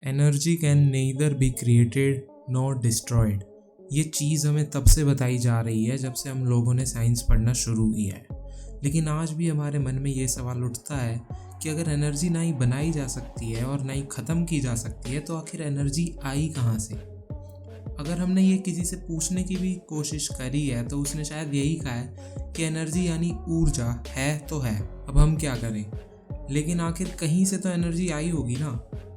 Energy can neither be created nor destroyed. ये चीज़ हमें तब से बताई जा रही है जब से हम लोगों ने साइंस पढ़ना शुरू किया है। लेकिन आज भी हमारे मन में ये सवाल उठता है कि अगर एनर्जी ना ही बनाई जा सकती है और ना ही ख़त्म की जा सकती है तो आखिर एनर्जी आई कहाँ से। अगर हमने ये किसी से पूछने की भी कोशिश करी है तो उसने शायद यही कहा है कि एनर्जी यानी ऊर्जा है तो है, अब हम क्या करें। लेकिन आखिर कहीं से तो एनर्जी आई होगी ना,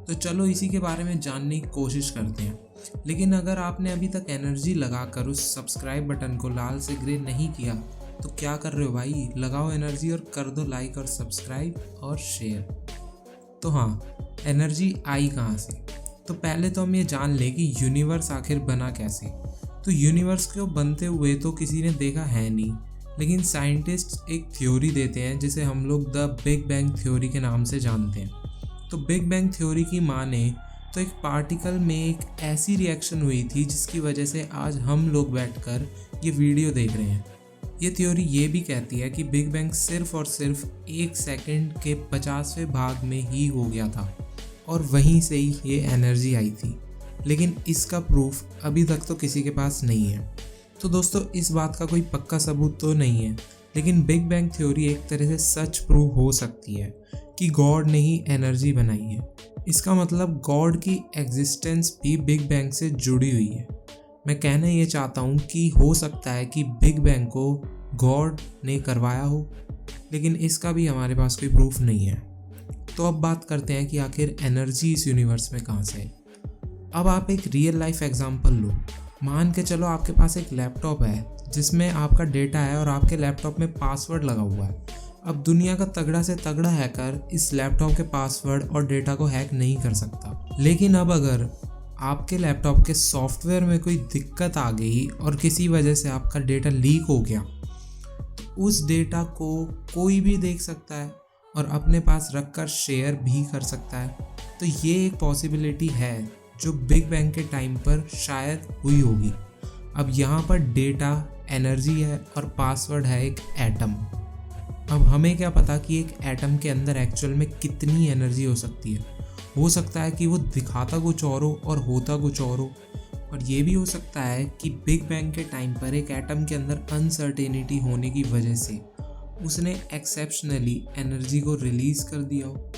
तो चलो इसी के बारे में जानने की कोशिश करते हैं। लेकिन अगर आपने अभी तक एनर्जी लगाकर उस सब्सक्राइब बटन को लाल से ग्रे नहीं किया तो क्या कर रहे हो भाई, लगाओ एनर्जी और कर दो लाइक और सब्सक्राइब और शेयर। तो हाँ, एनर्जी आई कहाँ से। तो पहले तो हम ये जान लें कि यूनिवर्स आखिर बना कैसे। तो यूनिवर्स को बनते हुए तो किसी ने देखा है नहीं, लेकिन साइंटिस्ट एक थ्योरी देते हैं जिसे हम लोग द बिग बैंग थ्योरी के नाम से जानते हैं। तो बिग बैंग थ्योरी की माने तो एक पार्टिकल में एक ऐसी रिएक्शन हुई थी जिसकी वजह से आज हम लोग बैठकर ये वीडियो देख रहे हैं। ये थ्योरी ये भी कहती है कि बिग बैंग सिर्फ और सिर्फ 1 सेकंड के 50वें भाग में ही हो गया था और वहीं से ही ये एनर्जी आई थी। लेकिन इसका प्रूफ अभी तक तो किसी के पास नहीं है। तो दोस्तों, इस बात का कोई पक्का सबूत तो नहीं है, लेकिन बिग बैंग थ्योरी एक तरह से सच प्रूव हो सकती है कि गॉड ने ही एनर्जी बनाई है। इसका मतलब गॉड की एग्जिस्टेंस भी बिग बैंग से जुड़ी हुई है। मैं कहना ये चाहता हूँ कि हो सकता है कि बिग बैंग को गॉड ने करवाया हो, लेकिन इसका भी हमारे पास कोई प्रूफ नहीं है। तो अब बात करते हैं कि आखिर एनर्जी इस यूनिवर्स में कहाँ से है। अब आप एक रियल लाइफ एग्जांपल लो। मान के चलो आपके पास एक लैपटॉप है जिसमें आपका डेटा है और आपके लैपटॉप में पासवर्ड लगा हुआ है। अब दुनिया का तगड़ा से तगड़ा हैकर इस लैपटॉप के पासवर्ड और डेटा को हैक नहीं कर सकता। लेकिन अब अगर आपके लैपटॉप के सॉफ्टवेयर में कोई दिक्कत आ गई और किसी वजह से आपका डेटा लीक हो गया, तो उस डेटा को कोई भी देख सकता है और अपने पास रखकर शेयर भी कर सकता है। तो ये एक पॉसिबिलिटी है जो बिग बैंग के टाइम पर शायद हुई होगी। अब यहाँ पर डेटा एनर्जी है और पासवर्ड है एक एटम। अब हमें क्या पता कि एक एटम के अंदर एक्चुअल में कितनी एनर्जी हो सकती है। हो सकता है कि वो दिखाता कुछ और हो और होता कुछ और हो। और ये भी हो सकता है कि बिग बैंग के टाइम पर एक एटम के अंदर अनसर्टेनिटी होने की वजह से उसने एक्सेप्शनली एनर्जी को रिलीज कर दिया हो।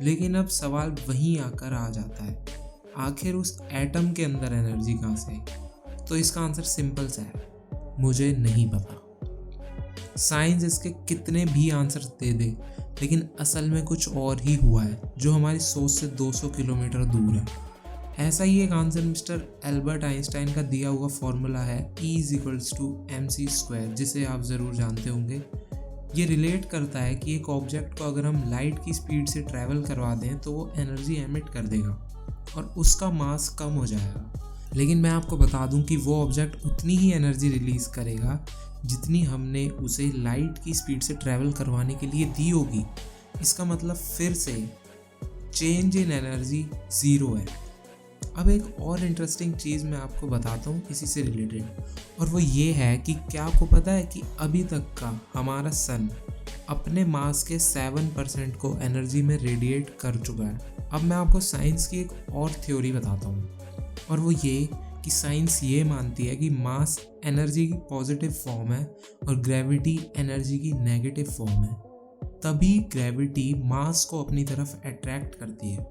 लेकिन अब सवाल वहीं आकर आ जाता है, आखिर उस एटम के अंदर एनर्जी कहाँ से है। तो इसका आंसर सिंपल सा है, मुझे नहीं पता। साइंस इसके कितने भी आंसर दे दे, लेकिन असल में कुछ और ही हुआ है जो हमारी सोच से 200 किलोमीटर दूर है। ऐसा ही एक आंसर मिस्टर एल्बर्ट आइंस्टाइन का दिया हुआ फॉर्मूला है E=mc², जिसे आप ज़रूर जानते होंगे। ये रिलेट करता है कि एक ऑब्जेक्ट को अगर हम लाइट की स्पीड से ट्रैवल करवा दें तो वो एनर्जी एमिट कर देगा और उसका मास कम हो जाएगा। लेकिन मैं आपको बता दूं कि वो ऑब्जेक्ट उतनी ही एनर्जी रिलीज़ करेगा जितनी हमने उसे लाइट की स्पीड से ट्रैवल करवाने के लिए दी होगी। इसका मतलब फिर से चेंज इन एनर्जी 0 है। अब एक और इंटरेस्टिंग चीज़ मैं आपको बताता हूँ इसी से रिलेटेड, और वो ये है कि क्या आपको पता है कि अभी तक का हमारा सन अपने मास के 7% को एनर्जी में रेडिएट कर चुका है। अब मैं आपको साइंस की एक और थ्योरी बताता हूँ, और वो ये कि साइंस ये मानती है कि मास एनर्जी की पॉजिटिव फॉर्म है और ग्रेविटी एनर्जी की नेगेटिव फॉर्म है। तभी ग्रेविटी मास को अपनी तरफ अट्रैक्ट करती है।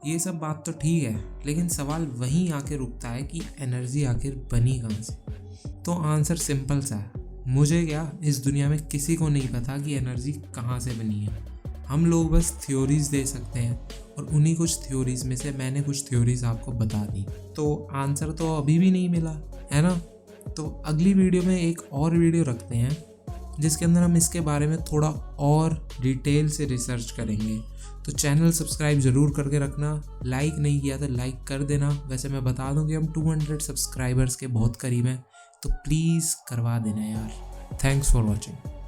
ये सब बात तो ठीक है, लेकिन सवाल वहीं आके रुकता है कि एनर्जी आखिर बनी कहाँ से। तो आंसर सिंपल सा है, मुझे क्या, इस दुनिया में किसी को नहीं पता कि एनर्जी कहाँ से बनी है। हम लोग बस थ्योरीज दे सकते हैं और उन्हीं कुछ थ्योरीज में से मैंने कुछ थ्योरीज आपको बता दी। तो आंसर तो अभी भी नहीं मिला है ना। तो अगली वीडियो में एक और वीडियो रखते हैं जिसके अंदर हम इसके बारे में थोड़ा और डिटेल से रिसर्च करेंगे। तो चैनल सब्सक्राइब ज़रूर करके रखना। लाइक नहीं किया तो लाइक कर देना। वैसे मैं बता दूं कि हम 200 सब्सक्राइबर्स के बहुत करीब हैं, तो प्लीज़ करवा देना यार। Thanks for watching.